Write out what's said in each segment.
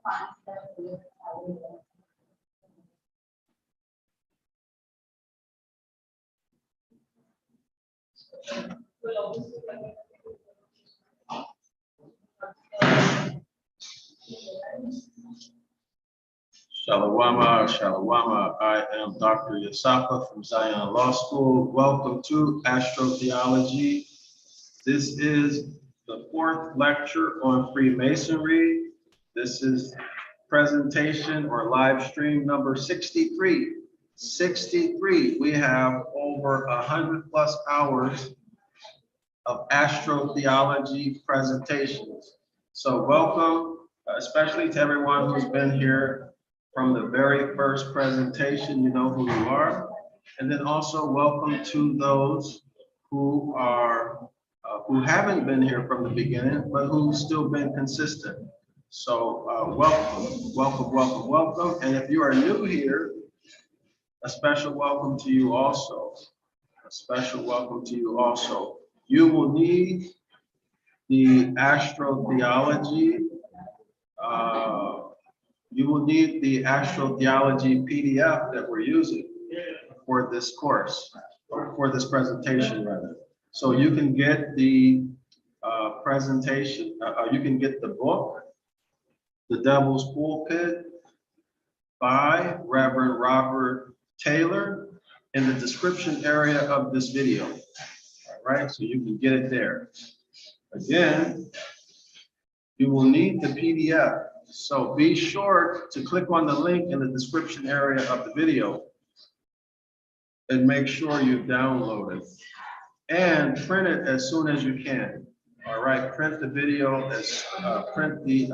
Shalawama, Shalawama. I am Dr. Dryasapa from Zion Law School. Welcome to Astrotheology. This is the 4th lecture on Freemasonry. This is presentation or live stream number 63. 63. We have over 100+ hours of astrotheology presentations. So welcome, especially to everyone who's been here from the very first presentation. You know who you are. And then also welcome to those who are who haven't been here from the beginning, but who've still been consistent. So welcome, welcome, welcome, welcome. And if you are new here, a special welcome to you also. A special welcome to you also. You will need the astrotheology. You will need the astrotheology PDF that we're using for this course, or for this presentation rather. So you can get the presentation, you can get the book, The Devil's Pulpit by Reverend Robert Taylor in the description area of this video. All right, so you can get it there. Again, you will need the PDF. So be sure to click on the link in the description area of the video and make sure you download it and print it as soon as you can. All right, print the video as print the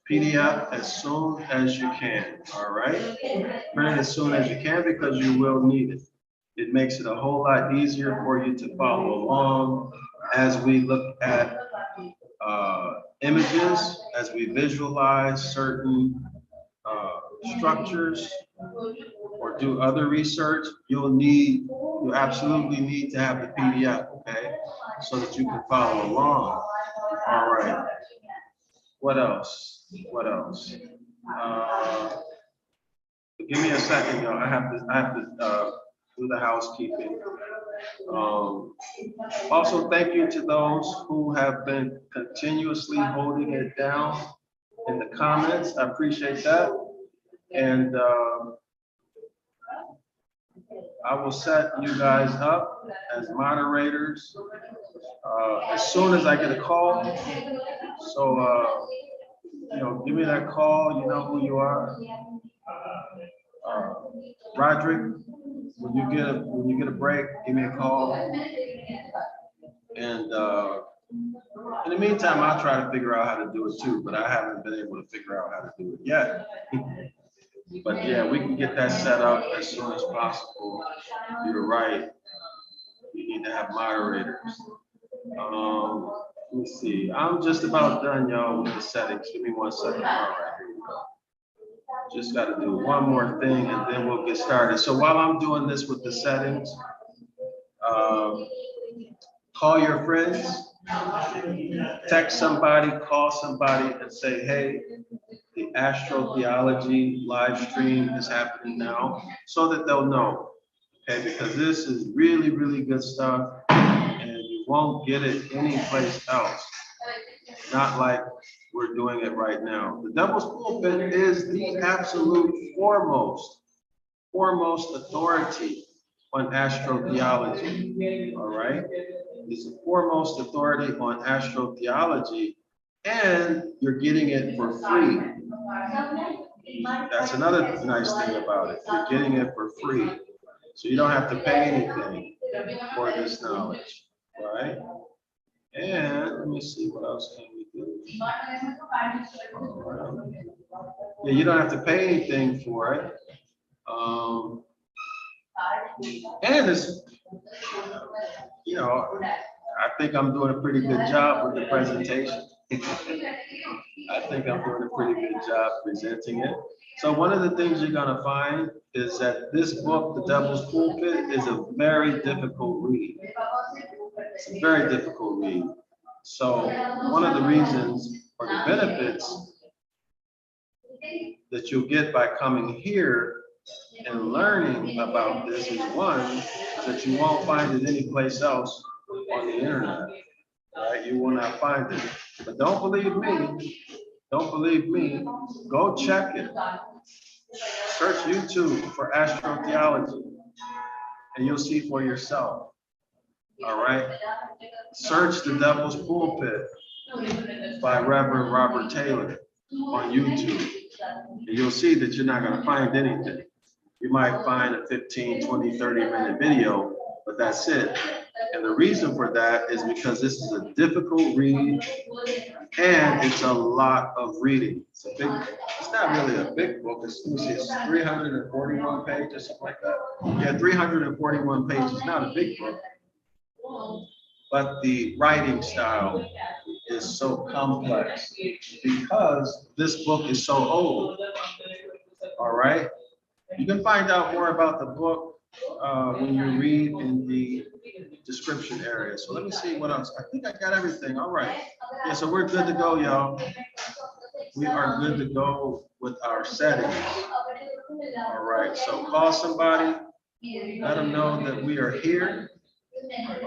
PDF as soon as you can. All right, print it as soon as you can because you will need it. It makes it a whole lot easier for you to follow along as we look at images, as we visualize certain structures or do other research. You absolutely need to have the PDF, okay, so that you can follow along. All right. What else? What else? Give me a second, y'all. I have to do the housekeeping. Also, thank you to those who have been continuously holding it down in the comments. I appreciate that. And I will set you guys up as moderators as soon as I get a call. So, you know, give me that call. You know who you are. Roderick, when you get a break, give me a call. And in the meantime, I'll try to figure out how to do it too, but I haven't been able to figure out how to do it yet. But yeah, we can get that set up as soon as possible. You're right. You need to have moderators. Let me see. I'm just about done, y'all, with the settings. Give me 1 second. All right, here we go. Just got to do one more thing and then we'll get started. So while I'm doing this with the settings, call your friends, text somebody, call somebody and say, hey, the astrotheology live stream is happening now, so that they'll know, okay? Because this is really, really good stuff and you won't get it anyplace else. Not like we're doing it right now. The Devil's Pulpit is the absolute foremost authority on astrotheology, all right? It's the foremost authority on astrotheology, and you're getting it for free. That's another nice thing about it. You're getting it for free. So you don't have to pay anything for this knowledge, right? And let me see, what else can we do? Yeah, you don't have to pay anything for it. And it's, you know, I think I'm doing a pretty good job with the presentation. I think I'm doing a pretty good job presenting it. So one of the things you're gonna find is that this book, The Devil's Pulpit, is a very difficult read. It's a very difficult read. So one of the reasons or the benefits that you'll get by coming here and learning about this is one, that you won't find it anyplace else on the internet, right? You will not find it. But don't believe me. Don't believe me. Go check it. Search YouTube for astrotheology, and you'll see for yourself. All right. Search The Devil's Pulpit by Reverend Robert Taylor on YouTube. And you'll see that you're not going to find anything. You might find a 15, 20, 30-minute video, but that's it. And the reason for that is because this is a difficult read and it's a lot of reading. It's not really a big book. It's 341 pages, something like that. Yeah, 341 pages, not a big book. But the writing style is so complex because this book is so old. All right. You can find out more about the book when you read in the description area. So let me see what else. I think I got everything. All right. Yeah, so we're good to go, y'all. We are good to go with our settings. All right. So call somebody. Let them know that we are here.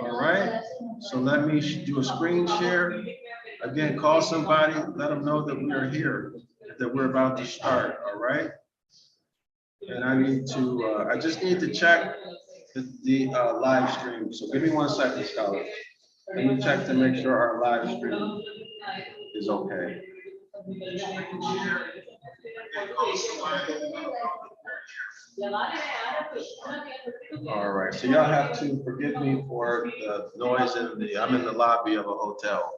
All right. So let me do a screen share. Again, call somebody. Let them know that we are here, that we're about to start. All right. And I just need to check the live stream. So give me 1 second, scholars. Let me check to make sure our live stream is okay. All right, so y'all have to forgive me for the noise I'm in the lobby of a hotel.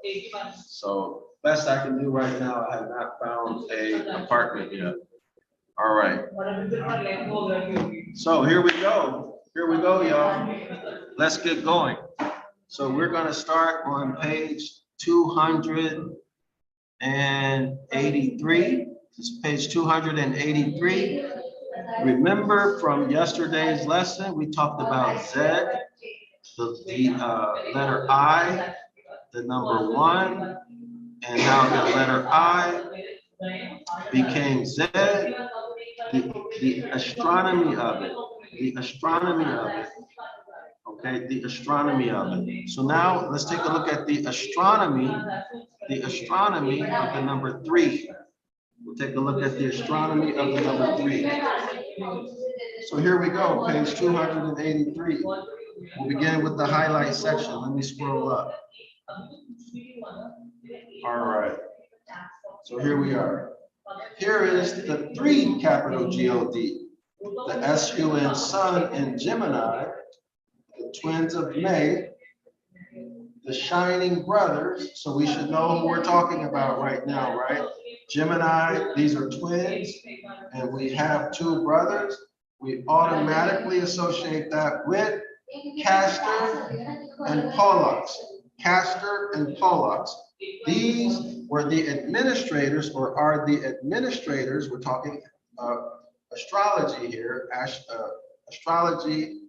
So best I can do right now, I have not found an apartment yet. All right. So here we go. Here we go, y'all. Let's get going. So we're going to start on page 283. This is page 283. Remember from yesterday's lesson, we talked about Z, the letter I, the number 1, and how the letter I became Z. The astronomy of it, okay, the astronomy of it. So now let's take a look at the astronomy of the number 3. We'll take a look at the astronomy of the number 3. So here we go, page 283. We'll begin with the highlight section. Let me scroll up. All right, so here we are. Here is the 3 capital G-O-D, the S-U-N Sun in Gemini, the twins of May, the shining brothers. So we should know who we're talking about right now, right? Gemini, these are twins, and we have 2 brothers. We automatically associate that with Castor and Pollux. Castor and Pollux. These were the administrators, or are the administrators. We're talking astrology here. Astrology.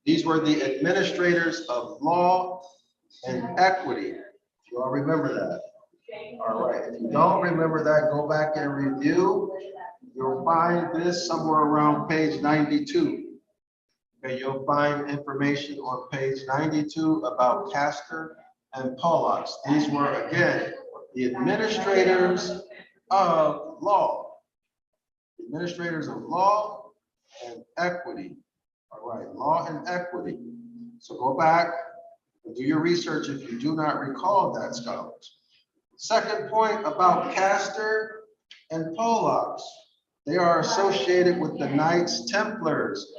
These were the administrators of law and equity. You all remember that? All right. If you don't remember that, go back and review. You'll find this somewhere around page 92. Okay, you'll find information on page 92 about Castor and Pollux. These were, again, the administrators of law. Administrators of law and equity. All right, law and equity. So go back and do your research if you do not recall that, scholars. Second point about Castor and Pollux. They are associated with the Knights Templars.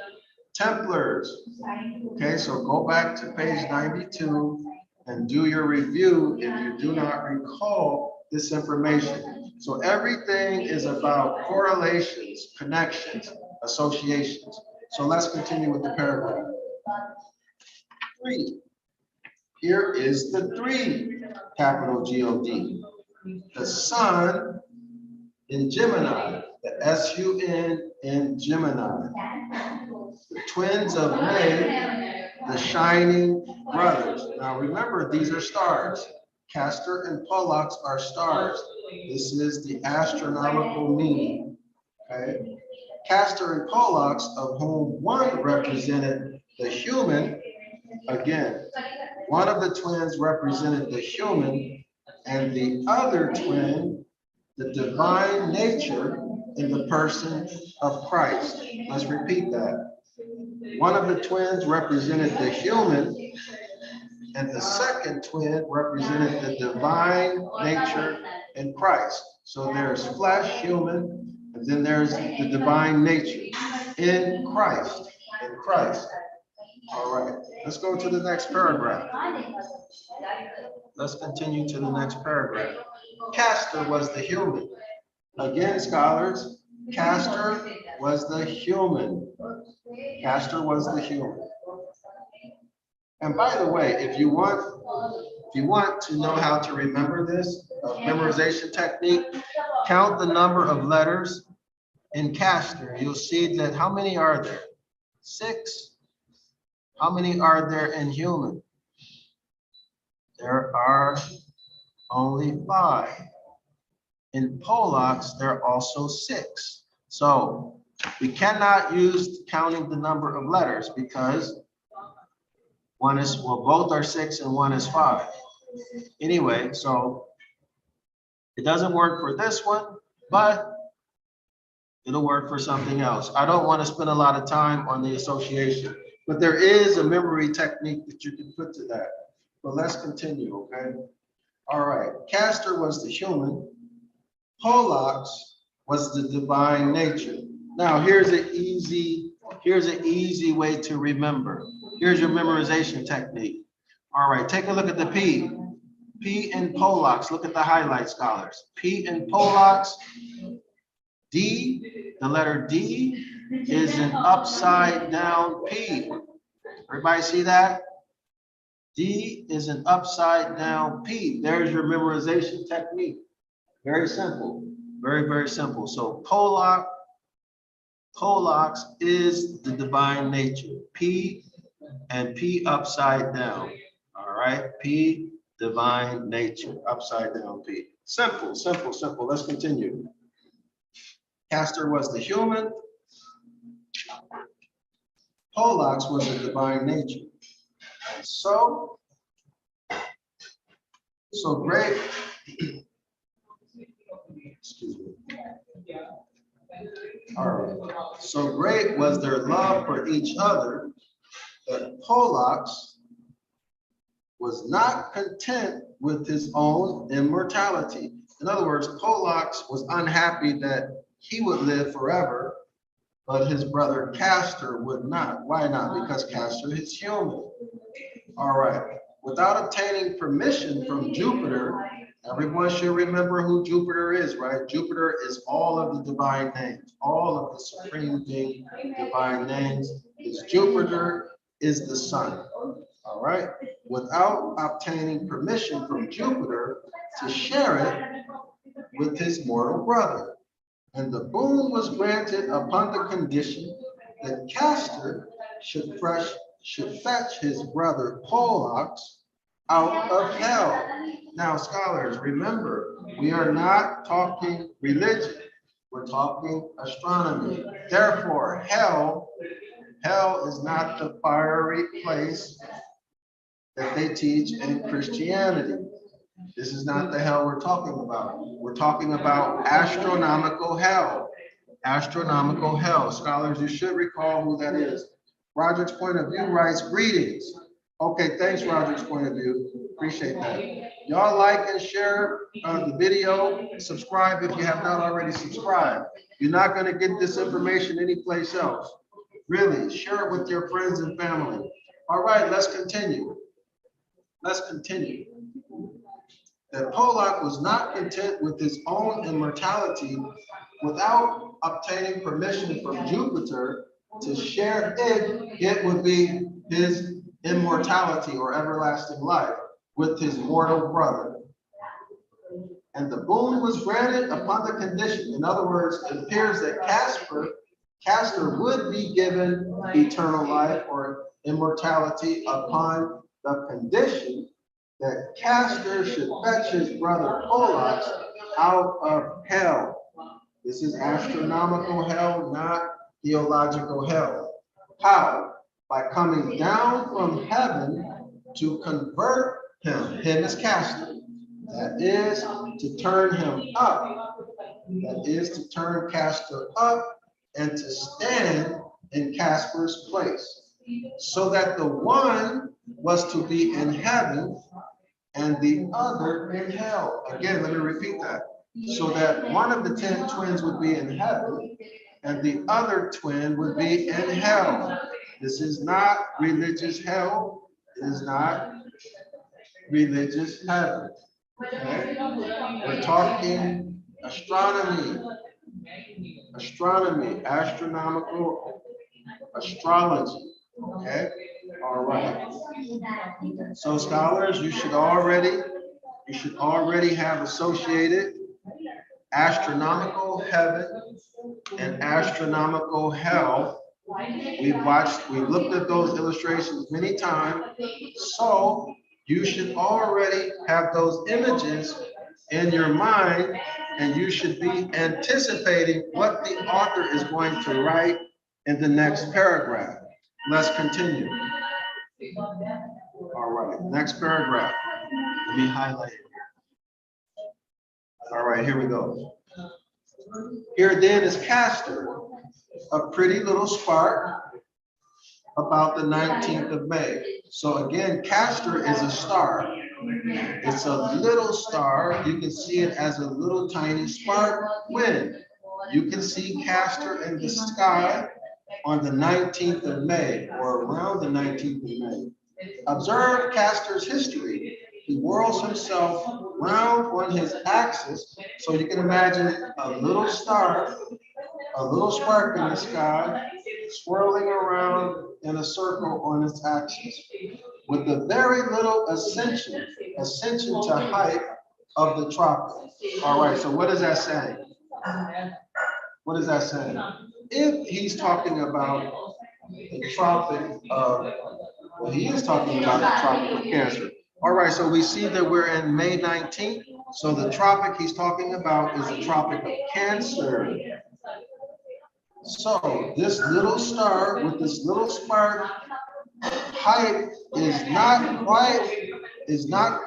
Okay, so go back to page 92 and do your review if you do not recall this information. So everything is about correlations, connections, associations. So let's continue with the paragraph. 3. Here is the 3, capital G-O-D. The Sun in Gemini, the S-U-N in Gemini. The twins of May, the the shining brothers. Now remember, these are stars. Castor and Pollux are stars. This is the astronomical meaning. Okay? Castor and Pollux, of whom one represented the human, again, one of the twins represented the human, and the other twin, the divine nature in the person of Christ. Let's repeat that. One of the twins represented the human, and the second twin represented the divine nature in Christ. So there's flesh, human, and then there's the divine nature in Christ. In Christ. All right, let's go to the next paragraph. Let's continue to the next paragraph. Castor was the human. Again, scholars, Castor was the human. Castor was the human. And by the way, if you want to know how to remember this memorization technique, count the number of letters in Castor. You'll see that how many are there? 6. How many are there in human? There are only 5. In Pollux, there are also 6. So we cannot use counting the number of letters because one is, well, both are 6 and one is 5. Anyway, so it doesn't work for this one, but it'll work for something else. I don't want to spend a lot of time on the association, but there is a memory technique that you can put to that. But let's continue, okay? All right, Castor was the human. Pollux was the divine nature. Now here's an easy way to remember. Here's your memorization technique. All right, take a look at the P. P in Pollux, look at the highlight, scholars. P in Pollux, D, the letter D is an upside down P. Everybody see that? D is an upside down P. There's your memorization technique. Very simple, very, very simple. So Pollux is the divine nature. P and P upside down. All right, P, divine nature, upside down P. Simple, simple, simple. Let's continue. Castor was the human. Pollux was the divine nature. And so great. Excuse me. All right. So great was their love for each other that Pollux was not content with his own immortality. In other words, Pollux was unhappy that he would live forever, but his brother Castor would not. Why not? Because Castor is human. All right. Without obtaining permission from Jupiter, everyone should remember who Jupiter is, right? Jupiter is all of the divine names, all of the supreme being divine names. Is Jupiter is the sun. All right. Without obtaining permission from Jupiter to share it with his mortal brother. And the boon was granted upon the condition that Castor should fetch his brother Pollux out of hell. Now, scholars, remember, we are not talking religion. We're talking astronomy. Therefore, hell is not the fiery place that they teach in Christianity. This is not the hell we're talking about. We're talking about astronomical hell. Astronomical hell. Scholars, you should recall who that is. Roger's Point of View writes, greetings. Okay, thanks, Roger's Point of View. Appreciate that. Y'all like and share the video. Subscribe if you have not already subscribed. You're not going to get this information anyplace else. Really, share it with your friends and family. All right, let's continue. Let's continue. That Pollux was not content with his own immortality without obtaining permission from Jupiter to share it would be his immortality or everlasting life with his mortal brother. And the boon was granted upon the condition. In other words, it appears that Castor would be given eternal life or immortality upon the condition that Castor should fetch his brother Pollux out of hell. This is astronomical hell, not theological hell. How? By coming down from heaven to convert him. Him is Castor. That is to turn him up. That is to turn Castor up and to stand in Casper's place. So that the one was to be in heaven and the other in hell. Again, let me repeat that. So that one of the 10 twins would be in heaven and the other twin would be in hell. This is not religious hell. It is not religious heaven. Okay? We're talking astronomy, astronomical, astrology. Okay? All right. So scholars, you should already have associated astronomical heaven and astronomical hell. We've looked at those illustrations many times. So you should already have those images in your mind, and you should be anticipating what the author is going to write in the next paragraph. Let's continue. All right, next paragraph. Let me highlight it. All right, here we go. Here then is Castor, a pretty little spark, about the 19th of May. So again, Castor is a star. It's a little star. You can see it as a little tiny spark. When? You can see Castor in the sky on the 19th of May, or around the 19th of May. Observe Castor's history. He whirls himself round on his axis. So you can imagine a little star, a little spark in the sky, swirling around in a circle on its axis, with a very little ascension to height of the tropic. All right, so what is that saying? What is that saying? If he's talking about the tropic of, well, he is talking about the Tropic of Cancer. All right, so we see that we're in May 19th. So the tropic he's talking about is the Tropic of Cancer. So this little star with this little spark height is not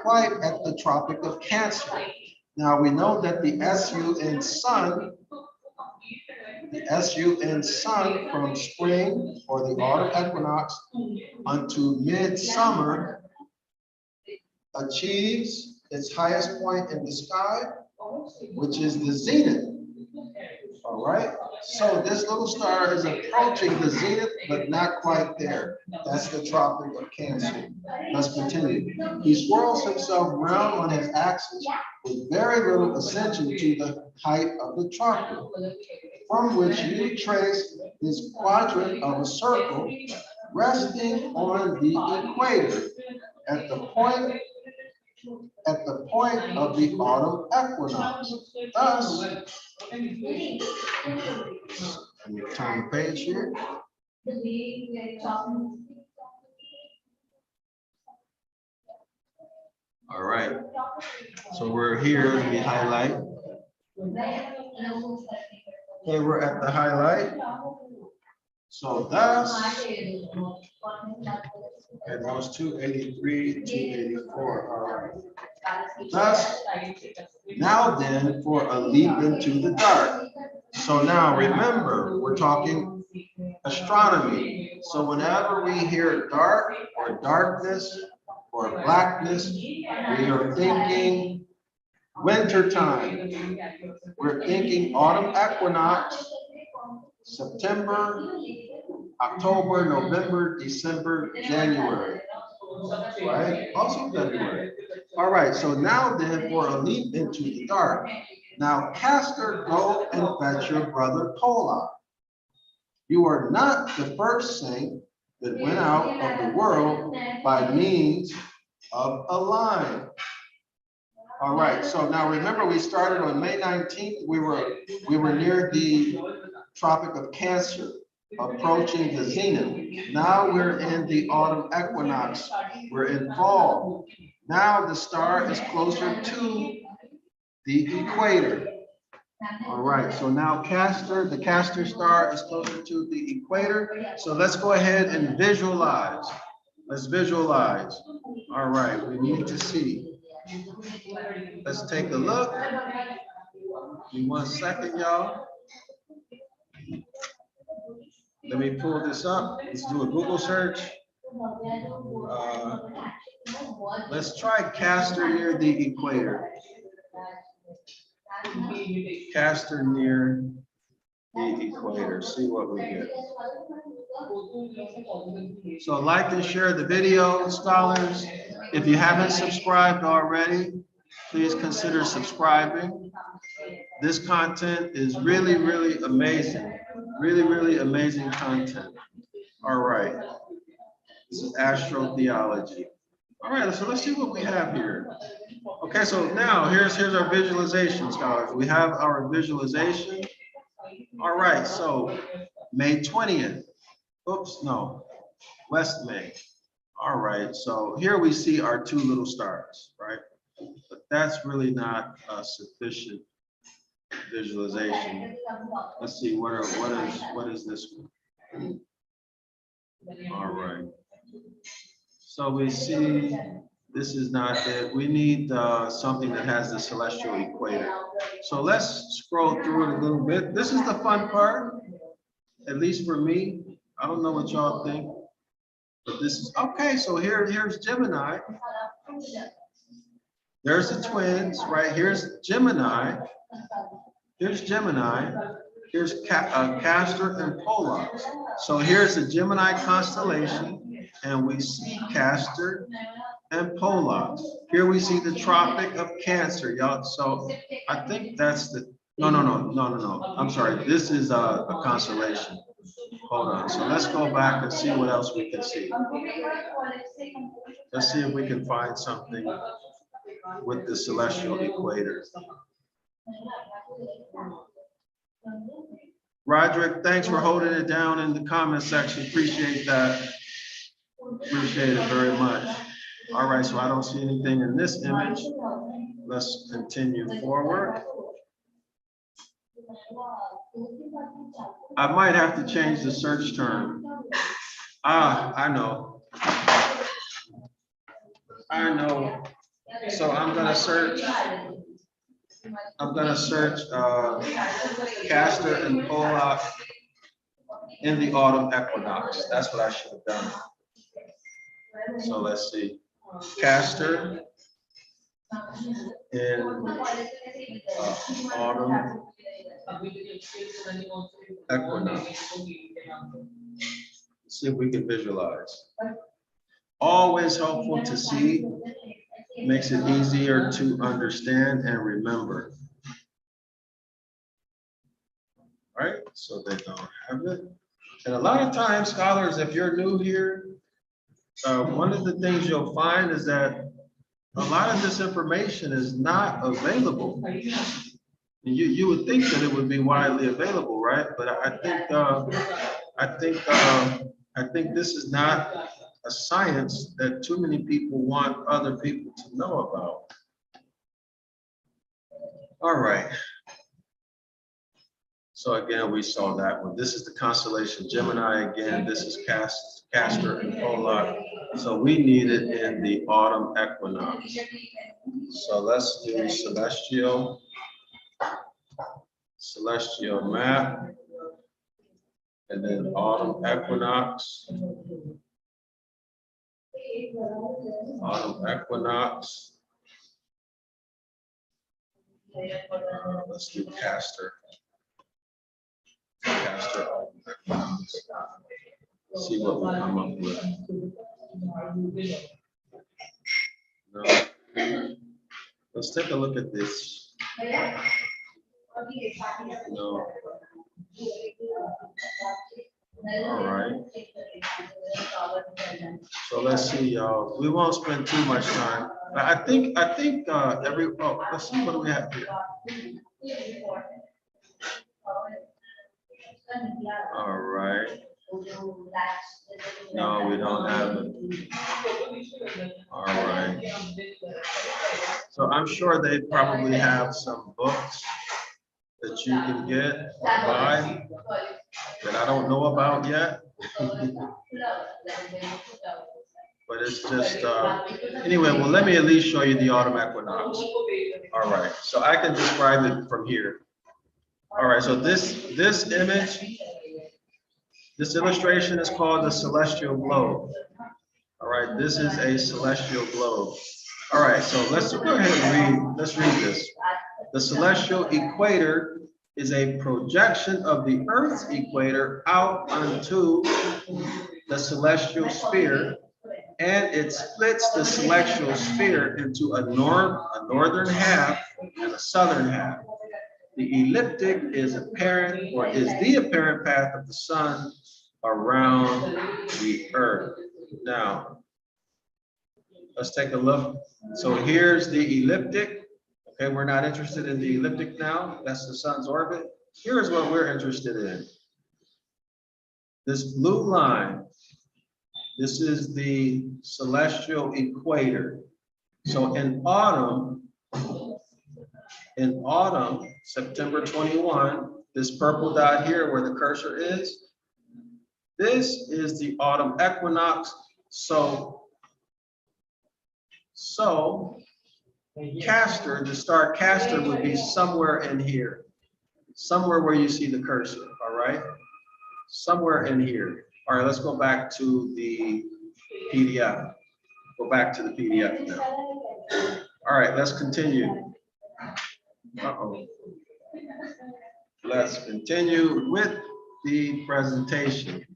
quite at the Tropic of Cancer. Now we know that the SU in sun from spring or the autumn equinox unto midsummer achieves its highest point in the sky, which is the zenith. All right, so this little star is approaching the zenith, but not quite there. That's the Tropic of Cancer. Let's continue. He swirls himself round on his axis with very little ascension to the height of the tropic, from which you trace this quadrant of a circle resting on the equator at the point of the autumn equinox. Thus, let me turn the page here. All right, so we're here, let me highlight. Okay, we're at the highlight. So thus, okay, that was 283, 284, all right. Thus, now then, for a leap into the dark. So now remember, we're talking astronomy. So whenever we hear dark or darkness or blackness, we are thinking winter time. We're thinking autumn equinox, September, October, November, December, January, right? Also February. All right, so now then for a leap into the dark. Now, Castor, go and fetch your brother Pollux. You are not the first saint that went out of the world by means of a line. All right, so now remember we started on May 19th. We were near the Tropic of Cancer. approaching the zenith. Now we're in the autumn equinox. We're in fall. Now the star is closer to the equator. All right, so now the Castor star is closer to the equator. So let's go ahead and visualize. Let's visualize. All right, we need to see. Let's take a look. Give me 1 second, y'all. Let me pull this up. Let's do a Google search. Let's try Castor near the equator. Castor near the equator. See what we get. So like and share the video, scholars. If you haven't subscribed already, please consider subscribing. This content is really, really amazing. Really, really amazing content. All right. This is astrotheology. All right, so let's see what we have here. Okay, so now here's our visualization, scholars. We have our visualization. All right, so May 20th. Oops, no, West May. All right, so here we see our 2 little stars, right? But that's really not a sufficient visualization. Let's see, what is this one? All right. So we see this is not it. We need something that has the celestial equator. So let's scroll through it a little bit. This is the fun part, at least for me. I don't know what y'all think, but this is okay. So here's Gemini. There's the twins, right? Here's Gemini. Here's Gemini. Here's Castor and Pollux. So here's the Gemini constellation, and we see Castor and Pollux. Here we see the Tropic of Cancer, y'all. So I think that's the no. I'm sorry. This is a constellation. Hold on. So let's go back and see what else we can see. Let's see if we can find something with the celestial equator. Roderick, thanks for holding it down in the comment section. Appreciate that. Appreciate it very much. All right, so I don't see anything in this image. Let's continue forward. I might have to change the search term. I know. So I'm gonna search Castor and Pollux in the autumn equinox. That's what I should have done. So let's see. Castor in autumn equinox. Let's see if we can visualize. Always helpful to see. Makes it easier to understand and remember. All right, so they don't have it. And a lot of times, scholars, if you're new here, one of the things you'll find is that a lot of this information is not available. You would think that it would be widely available, right? But I think this is not a science that too many people want other people to know about. All right. So again, we saw that one. This is the constellation Gemini again. This is Castor and Pollux. So we need it in the autumn equinox. So let's do celestial map, and then autumn equinox. Autumn equinox. Let's do Castor. Castor autumn equinox. See what we come up with. No. Let's take a look at this. No. All right. So let's see, y'all. We won't spend too much time. I think let's see, what do we have here? All right. No, we don't have it. All right. So I'm sure they probably have some books that you can get or buy that I don't know about yet. But it's just, anyway, well, let me at least show you the autumn equinox. All right, so I can describe it from here. All right, so this image, this illustration is called the celestial globe. All right, this is a celestial globe. All right, so let's go ahead and read, let's read this. The celestial equator is a projection of the Earth's equator out onto the celestial sphere, and it splits the celestial sphere into a northern half and a southern half. The ecliptic is apparent, or is the apparent path of the sun around the Earth. Now, let's take a look. So here's the ecliptic. Okay, we're not interested in the ecliptic now. That's the sun's orbit. Here's what we're interested in. This blue line, this is the celestial equator. So in autumn, September 21, this purple dot here where the cursor is, this is the autumn equinox. So Castor, the star Castor would be somewhere in here, somewhere where you see the cursor, all right? Somewhere in here. All right, let's go back to the PDF. Go back to the PDF now. All right, let's continue. Uh-oh. Let's continue with the presentation.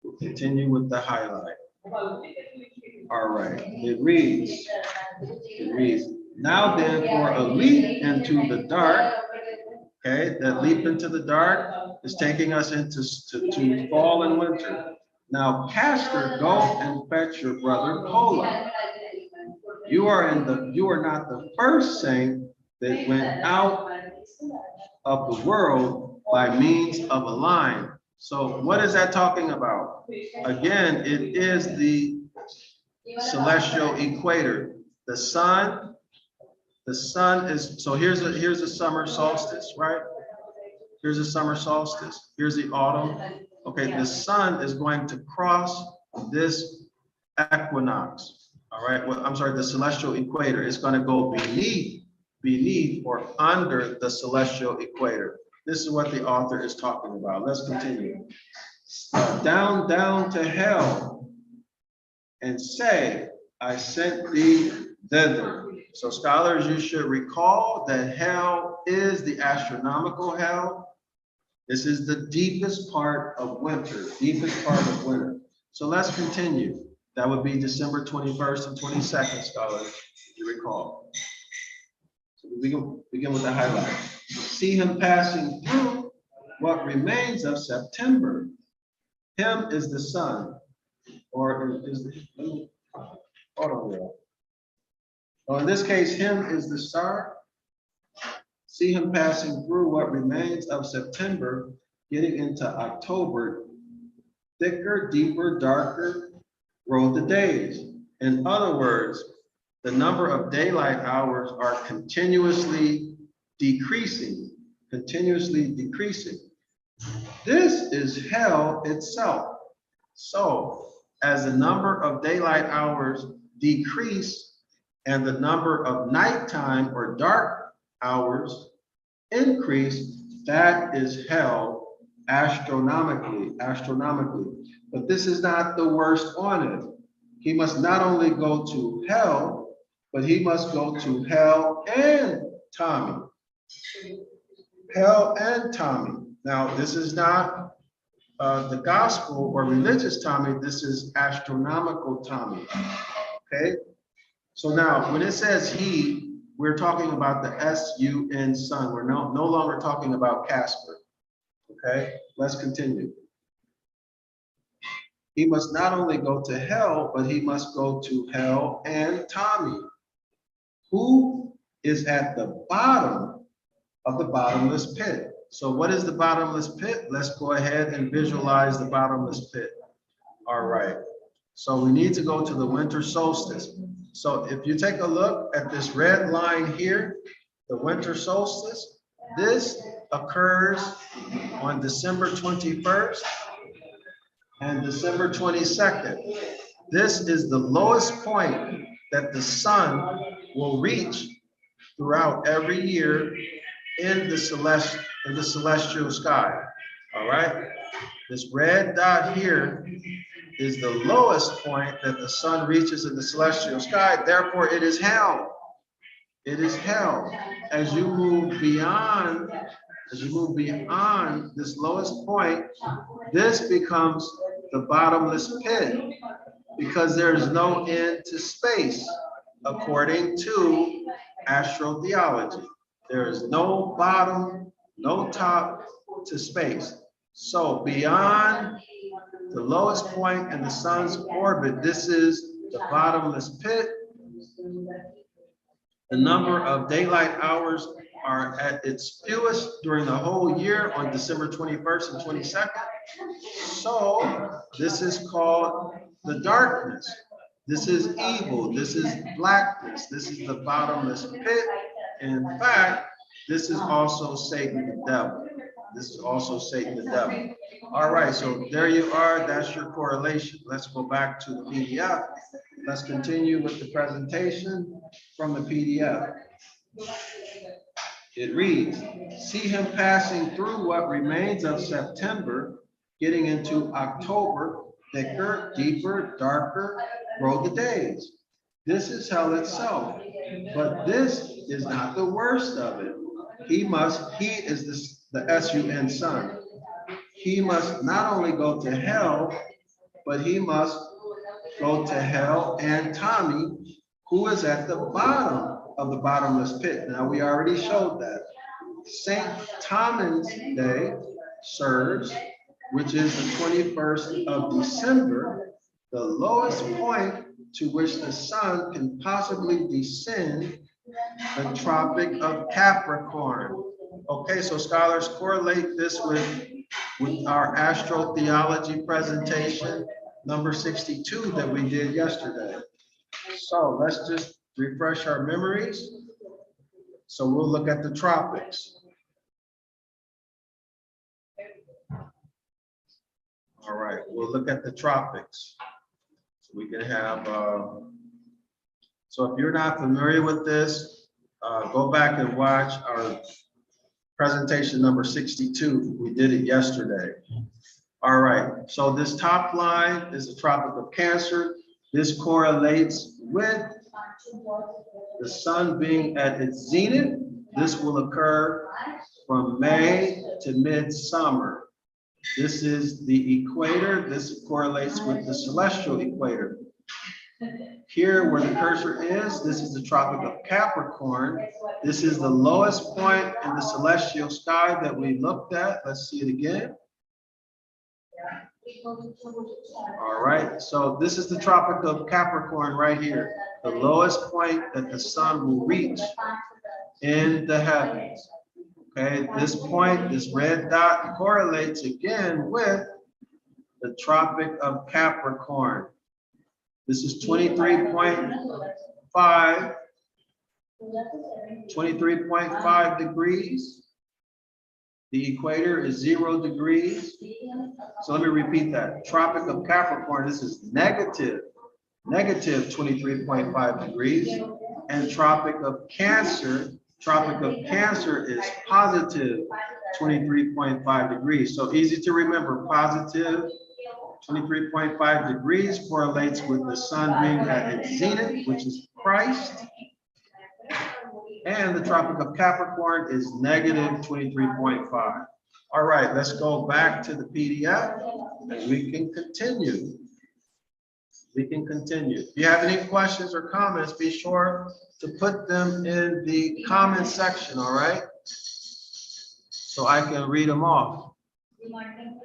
We'll continue with the highlight. All right, it reads, now then for a leap into the dark, okay, that leap into the dark is taking us into to fall and winter. Now, Castor, go and fetch your brother Pola. You are not the first saint that went out of the world by means of a line. So what is that talking about? Again, it is the celestial equator. The sun is, so here's a summer solstice, right? Here's a summer solstice. Here's the autumn. Okay, the sun is going to cross this equinox. All right, well, I'm sorry, the celestial equator is going to go beneath or under the celestial equator. This is what the author is talking about. Let's continue. Down to hell and say, I sent thee thither. So scholars, you should recall that hell is the astronomical hell. This is the deepest part of winter, So let's continue. That would be December 21st and 22nd, scholars, if you recall. So we begin with the highlight. See him passing through what remains of September. Him is the sun, or is the, hold on there. Oh, in this case, him is the star. See him passing through what remains of September, getting into October. Thicker, deeper, darker grow the days. In other words, the number of daylight hours are continuously decreasing. This is hell itself. So as the number of daylight hours decrease and the number of nighttime or dark hours increase, that is hell astronomically. But this is not the worst on it. He must not only go to hell, but he must go to hell and Tommy. Hell and Tommy. Now, this is not the gospel or religious Tommy. This is astronomical Tommy. Okay? So now, when it says he, we're talking about the S-U-N sun. We're no longer talking about Casper. Okay? Let's continue. He must not only go to hell, but he must go to hell and Tommy, who is at the bottom of the bottomless pit. So what is the bottomless pit? Let's go ahead and visualize the bottomless pit. All right. So we need to go to the winter solstice. So if you take a look at this red line here, the winter solstice, this occurs on December 21st and December 22nd. This is the lowest point that the sun will reach throughout every year in the celestial sky. All right. This red dot here is the lowest point that the sun reaches in the celestial sky. Therefore, it is held. It is held. As you move beyond this lowest point, this becomes the bottomless pit, because there is no end to space, according to astrotheology. There is no bottom, no top to space. So beyond the lowest point in the sun's orbit, this is the bottomless pit. The number of daylight hours are at its fewest during the whole year on December 21st and 22nd. So this is called the darkness. This is evil. This is blackness. This is the bottomless pit. In fact, this is also Satan the devil. This is also Satan the devil. All right, so there you are. That's your correlation. Let's go back to the PDF. Let's continue with the presentation from the PDF. It reads, see him passing through what remains of September, getting into October, thicker, deeper, darker, grow the days. This is hell itself, but this is not the worst of it. He is the S-U-N son. He must not only go to hell, but he must go to hell and Tommy, who is at the bottom of the bottomless pit. Now, we already showed that. St. Thomas Day serves, which is the 21st of December, the lowest point to which the sun can possibly descend, the Tropic of Capricorn. Okay, so scholars correlate this with our astrotheology presentation, number 62 that we did yesterday. So let's just refresh our memories. So we'll look at the tropics. All right, we'll look at the tropics. So we can have, so if you're not familiar with this, go back and watch our presentation number 62. We did it yesterday. All right, so this top line is the Tropic of Cancer. This correlates with the sun being at its zenith. This will occur from May to midsummer. This is the equator. This correlates with the celestial equator. Here where the cursor is, this is the Tropic of Capricorn. This is the lowest point in the celestial sky that we looked at. Let's see it again. All right, so this is the Tropic of Capricorn right here, the lowest point that the sun will reach in the heavens. Okay, this point, this red dot correlates again with the Tropic of Capricorn. This is 23.5 degrees. The equator is 0 degrees. So let me repeat that. Tropic of Capricorn, this is negative 23.5 degrees. And Tropic of Cancer is positive 23.5 degrees. So easy to remember, positive 23.5 degrees correlates with the sun being at its zenith, which is Christ. And the Tropic of Capricorn is negative 23.5. All right, let's go back to the PDF and we can continue. If you have any questions or comments, be sure to put them in the comment section, all right? So I can read them off.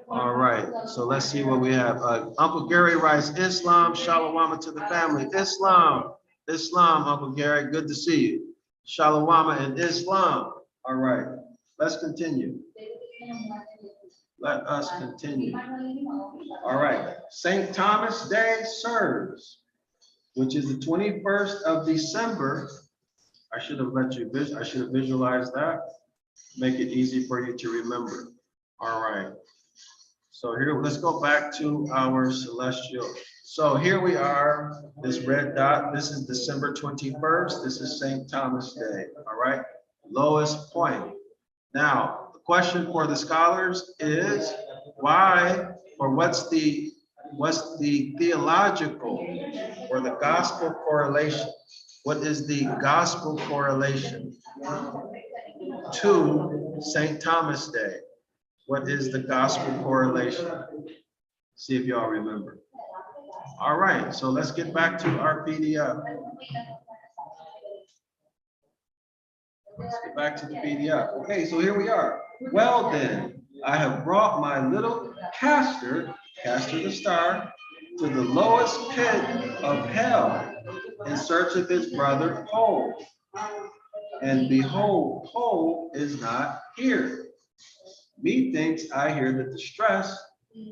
All right, so let's see what we have. Uncle Gary writes, Islam, Shalom to the family. Islam, Uncle Gary, good to see you. Shalom and Islam. All right, let's continue. Let us continue. All right. St. Thomas Day serves, which is the 21st of December. I should have visualized that. Make it easy for you to remember. All right. So here, let's go back to our celestial. So here we are, this red dot, this is December 21st. This is St. Thomas Day, all right? Lowest point. Now, the question for the scholars is why, or what's the theological or the gospel correlation? What is the gospel correlation to St. Thomas Day? What is the gospel correlation? See if y'all remember. All right, so let's get back to our PDF. Let's get back to the PDF. Okay, so here we are. Well then, I have brought my little Castor the star, to the lowest pit of hell in search of his brother Pole. And behold, Pole is not here. Methinks I hear the distress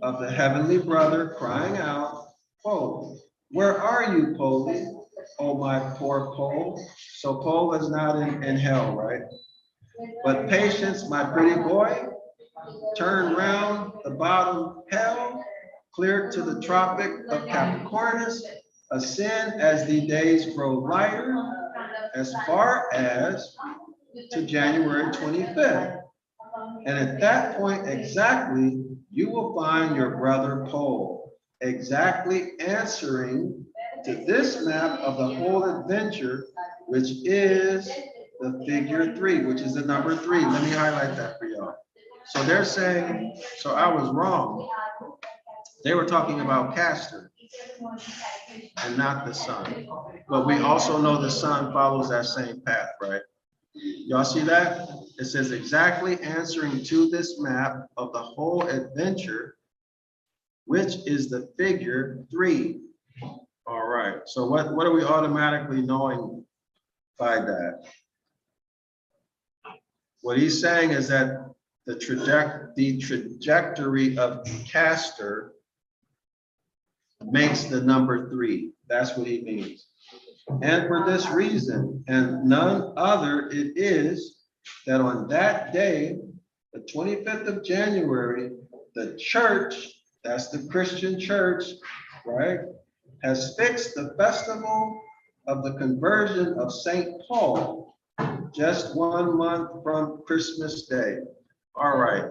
of the heavenly brother crying out, Pole, where are you, Pole? Oh, my poor Pole. So Pole is not in hell, right? But patience, my pretty boy, turn round the bottom hell, clear to the Tropic of Capricorn, ascend as the days grow lighter, as far as to January 25th. And at that point exactly, you will find your brother Pole, exactly answering to this map of the whole adventure, which is the figure 3, which is the number 3. Let me highlight that for y'all. So they're saying, so I was wrong. They were talking about Castor and not the sun. But we also know the sun follows that same path, right? Y'all see that? It says exactly answering to this map of the whole adventure, which is the figure 3. All right, so what are we automatically knowing by that? What he's saying is that the trajectory of Castor makes the number 3. That's what he means. And for this reason, and none other, it is that on that day, the 25th of January, the church, that's the Christian church, right, has fixed the festival of the conversion of St. Paul, just 1 month from Christmas Day. All right,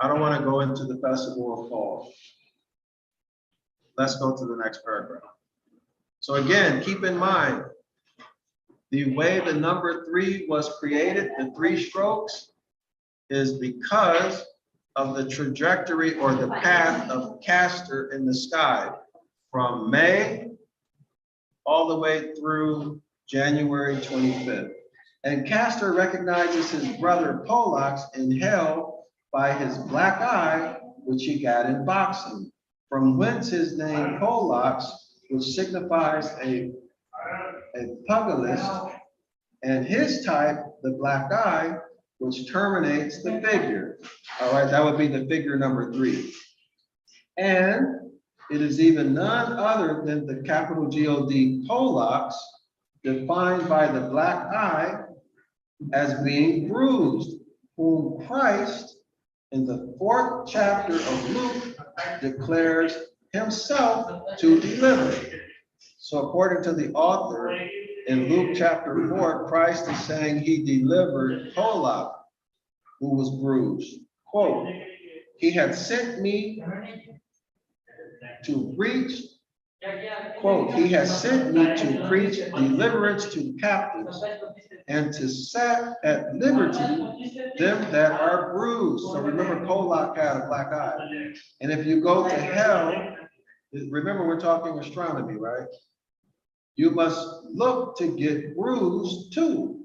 I don't want to go into the festival of Paul. Let's go to the next paragraph. So again, keep in mind, the way the number 3 was created, the 3 strokes, is because of the trajectory or the path of Castor in the sky from May all the way through January 25th. And Castor recognizes his brother Pollux in hell by his black eye, which he got in boxing, from whence his name Pollux, which signifies a pugilist, and his type, the black eye, which terminates the figure. All right, that would be the figure number 3. And it is even none other than the capital God Pollux, defined by the black eye as being bruised, whom Christ in the 4th chapter of Luke declares himself to deliver. So according to the author, in Luke chapter 4, Christ is saying he delivered Pollux, who was bruised. Quote, he had sent me to preach, quote, he has sent me to preach deliverance to captives and to set at liberty them that are bruised. So remember, Pollux had a black eye. And if you go to hell, remember we're talking astronomy, right? You must look to get bruised too.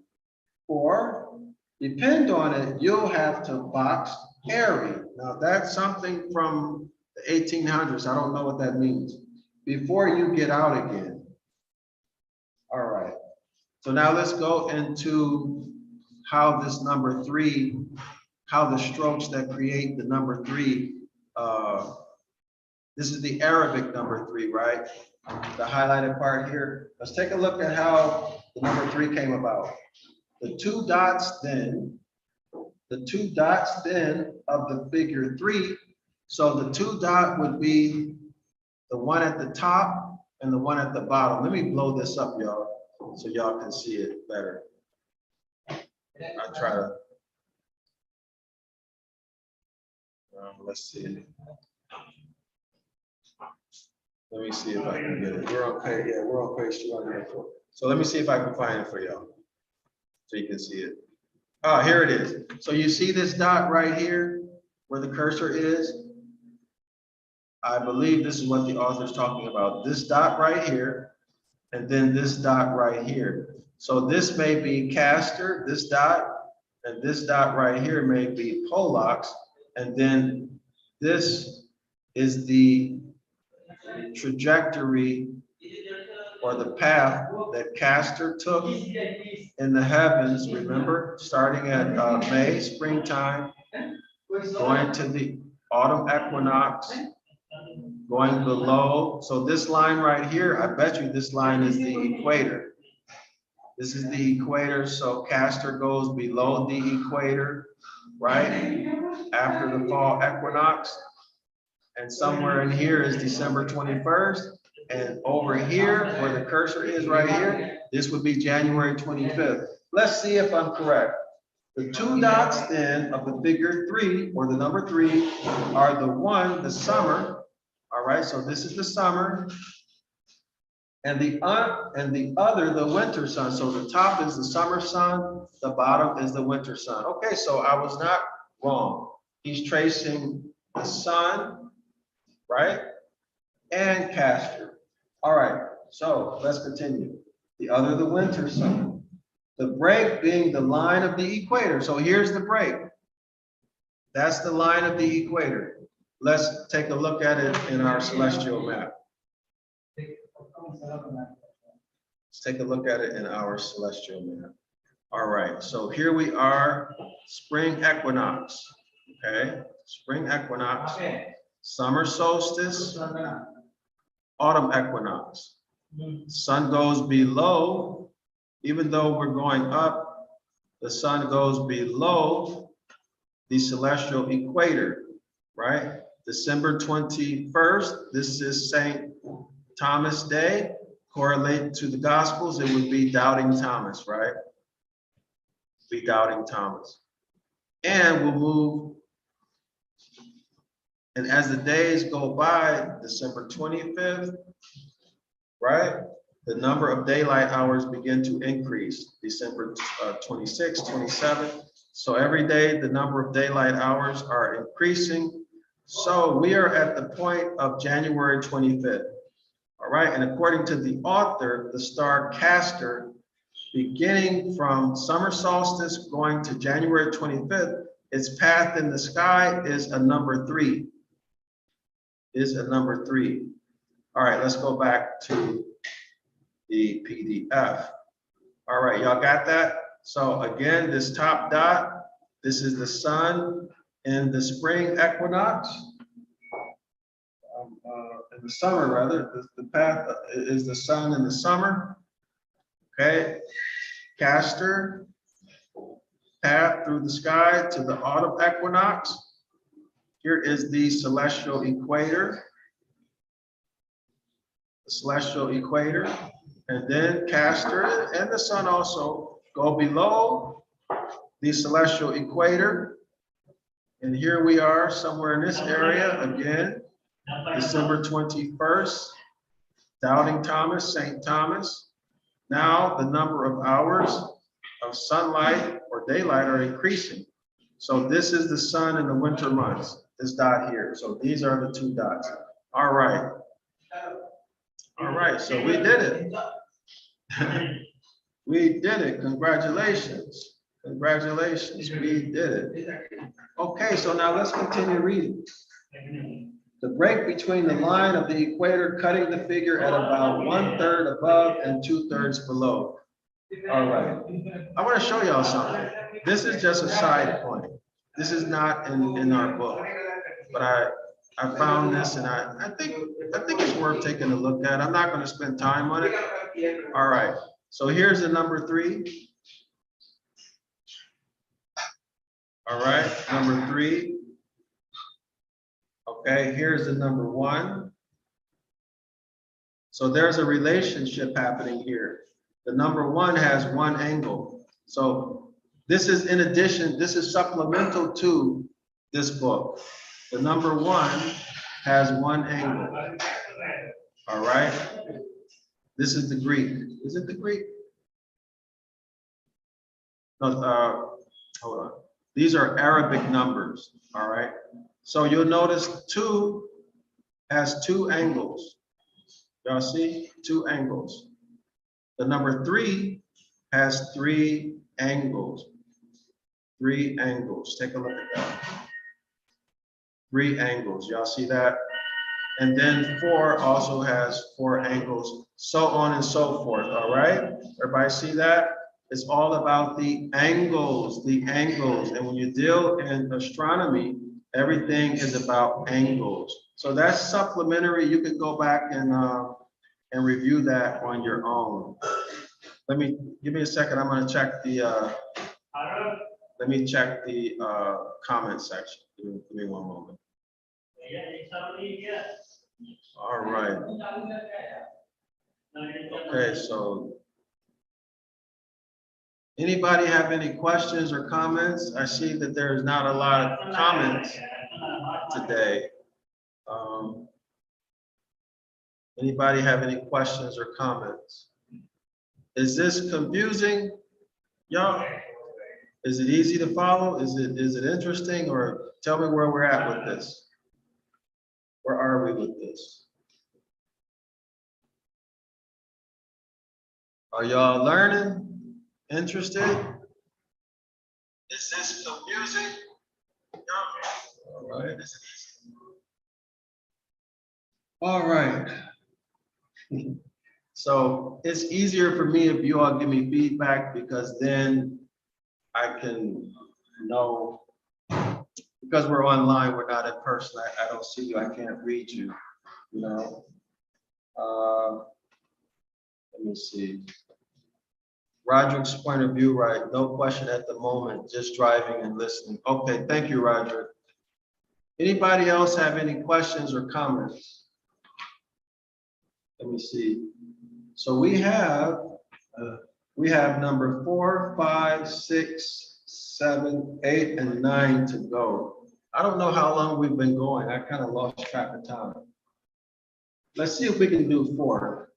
Or depend on it, you'll have to box Harry. Now that's something from the 1800s. I don't know what that means. Before you get out again. All right. So now let's go into how this number 3 how the strokes that create the number 3, this is the Arabic number 3, right? The highlighted part here. Let's take a look at how the number 3 came about. The two dots then of the figure 3. So the 2 dot would be the one at the top and the one at the bottom. Let me blow this up, y'all, so y'all can see it better. I try to, let's see. Let me see if I can get it. We're okay. Yeah, we're on page 204. So let me see if I can find it for y'all so you can see it. Oh, here it is. So you see this dot right here where the cursor is? I believe this is what the author is talking about. This dot right here, and then this dot right here. So this may be Castor, this dot, and this dot right here may be Pollux, and then this is the trajectory or the path that Castor took in the heavens, remember, starting at May, springtime, going to the autumn equinox, going below. So this line right here, I bet you this line is the equator. This is the equator, so Castor goes below the equator, right? After the fall equinox. And somewhere in here is December 21st. And over here, where the cursor is right here, this would be January 25th. Let's see if I'm correct. The 2 dots then of the figure 3, or the number 3, are the one, the summer. All right, so this is the summer. And the other, the winter sun. So the top is the summer sun, the bottom is the winter sun. Okay, so I was not wrong. He's tracing the sun, right? And Castor. All right, so let's continue. The other, the winter sun. The break being the line of the equator. So here's the break. That's the line of the equator. Let's take a look at it in our celestial map. Let's take a look at it in our celestial map. All right, so here we are, spring equinox. Okay, spring equinox, summer solstice, autumn equinox. Sun goes below, even though we're going up, the sun goes below the celestial equator, right? December 21st, this is St. Thomas Day. Correlated to the Gospels, it would be Doubting Thomas, right? Be Doubting Thomas. And we'll move, and as the days go by, December 25th, right? The number of daylight hours begin to increase. December 26th, 27th. So every day, the number of daylight hours are increasing. So we are at the point of January 25th. All right, and according to the author, the star Castor, beginning from summer solstice going to January 25th, its path in the sky is a number 3. Is a number 3. All right, let's go back to the PDF. All right, y'all got that? So again, this top dot, this is the sun in the spring equinox. In the summer, rather, the path is the sun in the summer. Okay, Castor, path through the sky to the autumn equinox. Here is the celestial equator. The celestial equator, and then Castor and the sun also go below the celestial equator. And here we are somewhere in this area again. December 21st, Doubting Thomas, St. Thomas. Now the number of hours of sunlight or daylight are increasing. So this is the sun in the winter months, this dot here. So these are the 2 dots. All right. All right, so we did it. We did it. Congratulations. Congratulations. We did it. Okay, so now let's continue reading. The break between the line of the equator cutting the figure at about 1/3 above and 2/3 below. All right. I want to show y'all something. This is just a side point. This is not in our book, but I found this and I think it's worth taking a look at. I'm not going to spend time on it. All right. So here's the number 3. All right, number 3. Okay, here's the number 1. So there's a relationship happening here. The number 1 has 1 angle. So this is in addition, this is supplemental to this book. The number 1 has 1 angle. All right. This is the Greek. Is it the Greek? No, hold on. These are Arabic numbers. All right. So you'll notice 2 has 2 angles. Y'all see? 2 angles. The number 3 has 3 angles. 3 angles. Take a look at that. 3 angles. Y'all see that? And then 4 also has 4 angles, so on and so forth. All right? Everybody see that? It's all about the angles, the angles. And when you deal in astronomy, everything is about angles. So that's supplementary. You can go back and review that on your own. Give me a second. I'm going to check the let me check the comment section. Give me one moment. All right. Okay, so anybody have any questions or comments? I see that there's not a lot of comments today. Anybody have any questions or comments? Is this confusing, y'all? Is it easy to follow? Is it interesting? Or tell me where we're at with this. Where are we with this? Are y'all learning? Interested? Is this confusing? All right. All right. So it's easier for me if you all give me feedback, because then I can know, because we're online, we're not in person. I don't see you, I can't read you, you know. Let me see. Roderick's point of view, right? No question at the moment, just driving and listening. Okay, thank you, Roderick. Anybody else have any questions or comments? Let me see. So we have number 4, 5, 6, 7, 8, and 9 to go. I don't know how long we've been going. I kind of lost track of time. Let's see if we can do 4.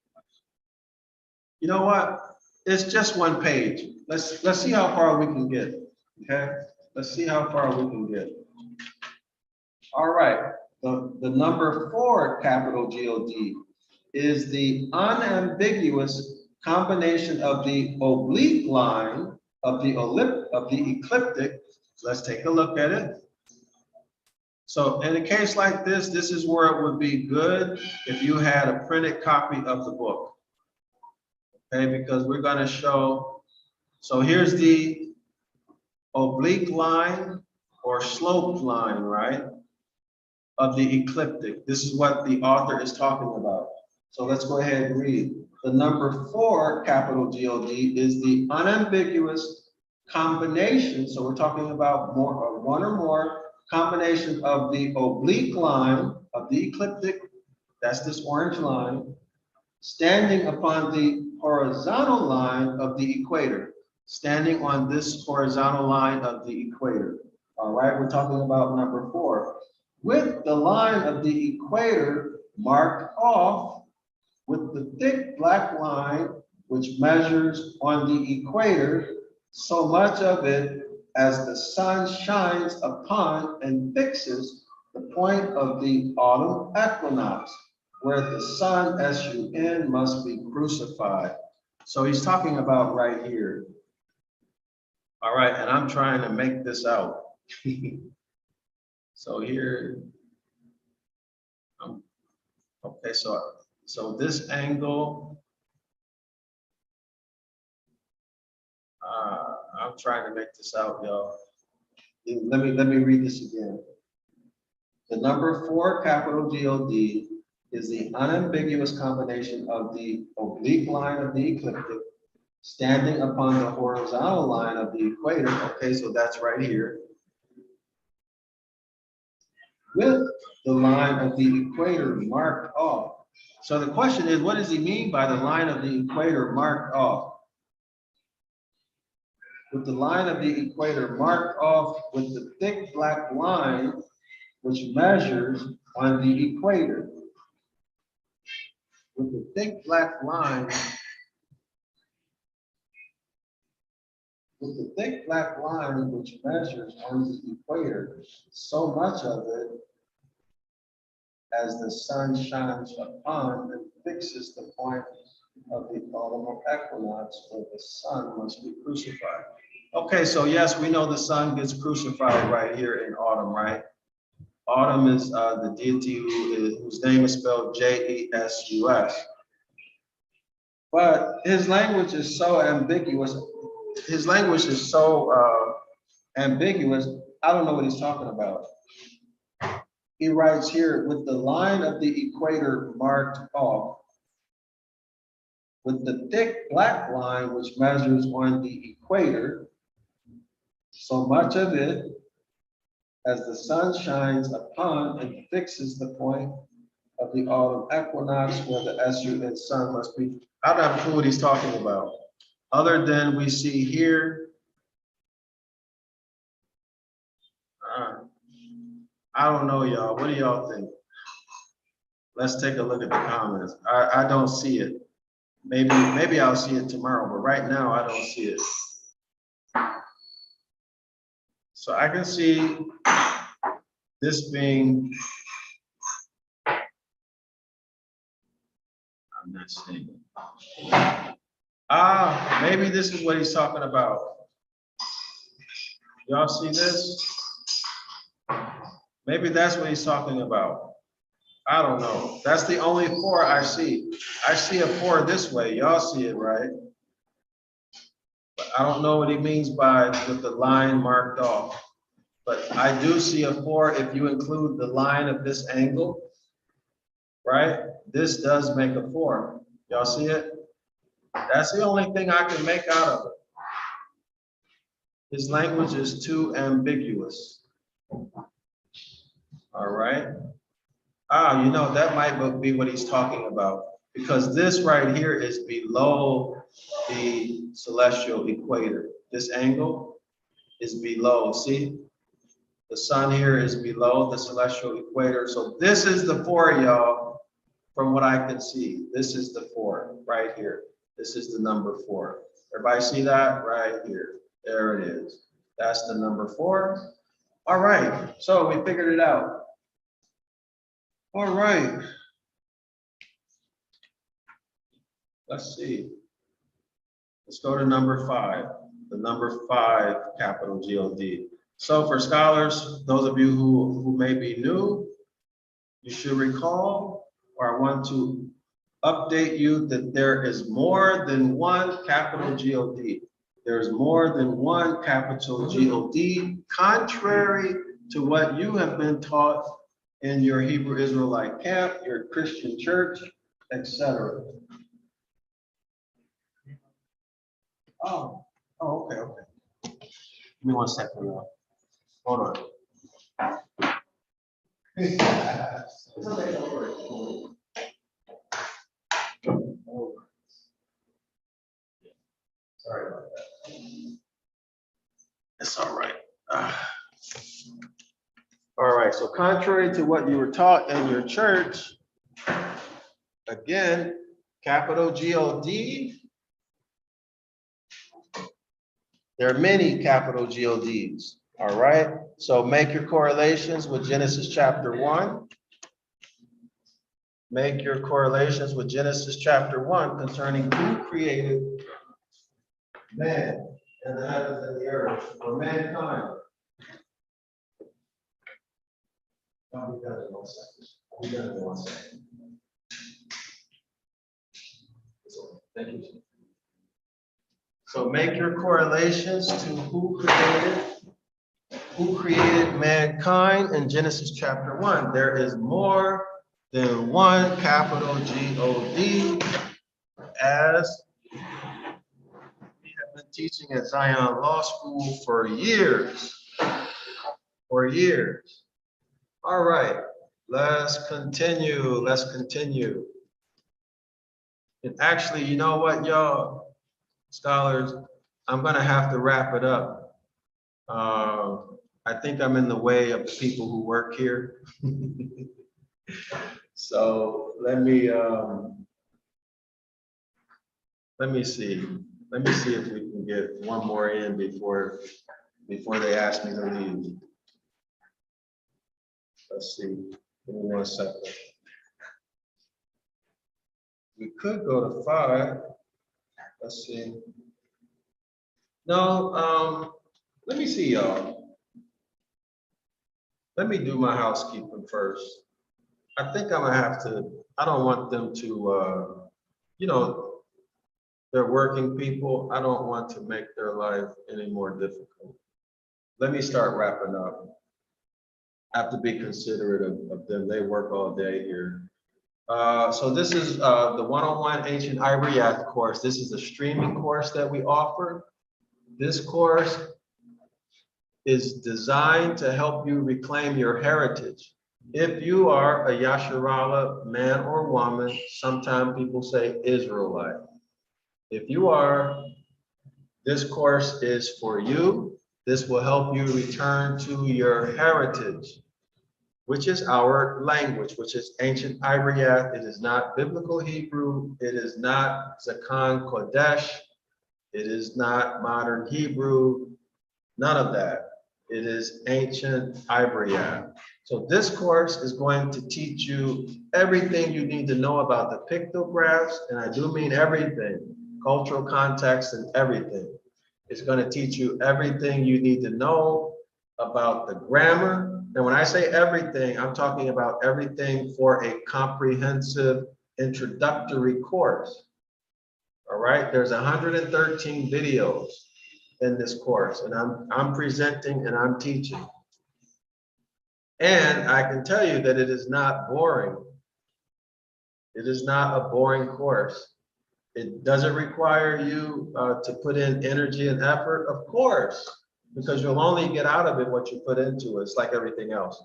You know what? It's just 1 page. Let's see how far we can get. Okay? Let's see how far we can get. All right. The number 4, capital G-O-D, is the unambiguous combination of the oblique line of the ecliptic. Let's take a look at it. So in a case like this, this is where it would be good if you had a printed copy of the book. Okay, because we're going to show, so here's the oblique line or sloped line, right, of the ecliptic. This is what the author is talking about. So let's go ahead and read. The number 4, capital G-O-D, is the unambiguous combination. So we're talking about one or more combination of the oblique line of the ecliptic, that's this orange line, standing upon the horizontal line of the equator, standing on this horizontal line of the equator. All right, we're talking about number 4. With the line of the equator marked off with the thick black line which measures on the equator so much of it as the sun shines upon and fixes the point of the autumn equinox, where the sun, S-U-N, must be crucified. So he's talking about right here. All right, and I'm trying to make this out. So here, okay, so this angle, I'm trying to make this out, y'all. let me read this again. The number 4, capital G-O-D, is the unambiguous combination of the oblique line of the ecliptic standing upon the horizontal line of the equator. Okay, so that's right here. With the line of the equator marked off. So the question is, what does he mean by the line of the equator marked off? With the line of the equator marked off with the thick black line which measures on the equator. With the thick black line, which measures on the equator, so much of it as the sun shines upon and fixes the point of the autumnal equinox where the sun must be crucified. Okay, so yes, we know the sun gets crucified right here in autumn, right? Autumn is the deity whose name is spelled J-E-S-U-S. But his language is so ambiguous. Ambiguous, I don't know what he's talking about. He writes here, with the line of the equator marked off, with the thick black line which measures on the equator, so much of it as the sun shines upon and fixes the point of the autumn equinox where the SUN sun must be. I don't have a clue what he's talking about. Other than we see here, I don't know, y'all. What do y'all think? Let's take a look at the comments. I don't see it. Maybe I'll see it tomorrow, but right now I don't see it. So I can see this being, I'm not seeing it. Maybe this is what he's talking about. Y'all see this? Maybe that's what he's talking about. I don't know. That's the only 4 I see. I see a 4 this way. Y'all see it, right? But I don't know what he means by with the line marked off. But I do see a 4 if you include the line of this angle, right? This does make a 4. Y'all see it? That's the only thing I can make out of it. His language is too ambiguous. All right. You know, that might be what he's talking about, because this right here is below the celestial equator. This angle is below, see? The sun here is below the celestial equator. So this is the 4, y'all, from what I can see. This is the 4 right here. This is the number 4. Everybody see that? Right here. There it is. That's the number 4. All right. So we figured it out. All right. Let's see. Let's go to number 5. The number 5, capital G-O-D. So for scholars, those of you who may be new, you should recall, or I want to update you that there is more than one capital G-O-D. There's more than one capital G-O-D, contrary to what you have been taught in your Hebrew Israelite camp, your Christian church, etc. Okay. Give me 1 second, y'all. Hold on. Sorry about that. It's all right. All right, so contrary to what you were taught in your church, again, capital G-O-D, there are many capital G-O-Ds, all right? So make your correlations with Genesis chapter 1. Make your correlations with Genesis chapter 1 concerning who created man and the heavens and the earth, or mankind. I'll be done in 1 second. Thank you. So make your correlations to who created Who created mankind in Genesis chapter 1? There is more than one capital G-O-D, as we have been teaching at Zion Law School for years. For years. All right, let's continue. Let's continue. And actually, you know what, y'all, scholars, I'm going to have to wrap it up. I think I'm in the way of the people who work here. So let me see. Let me see if we can get one more in before they ask me to leave. Let's see. Give me 1 second. We could go to 5. Let's see. No, let me see, y'all. Let me do my housekeeping first. I think I'm gonna have to, I don't want them to, you know, they're working people. I don't want to make their life any more difficult. Let me start wrapping up. I have to be considerate of them. They work all day here. So this is the 101 Ancient Ibaryath course. This is a streaming course that we offer. This course is designed to help you reclaim your heritage. If you are a Yasharala man or woman, sometimes people say Israelite. If you are, this course is for you. This will help you return to your heritage, which is our language, which is Ancient Ibaryath. It is not Biblical Hebrew. It is not Zakan Kodesh. It is not modern Hebrew. None of that. It is Ancient Ibaryath. So this course is going to teach you everything you need to know about the pictographs, and I do mean everything, cultural context and everything. It's going to teach you everything you need to know about the grammar. And when I say everything, I'm talking about everything for a comprehensive introductory course. All right, there's 113 videos in this course, and I'm presenting and I'm teaching. And I can tell you that it is not boring. It is not a boring course. It doesn't require you to put in energy and effort, of course, because you'll only get out of it what you put into it. It's like everything else.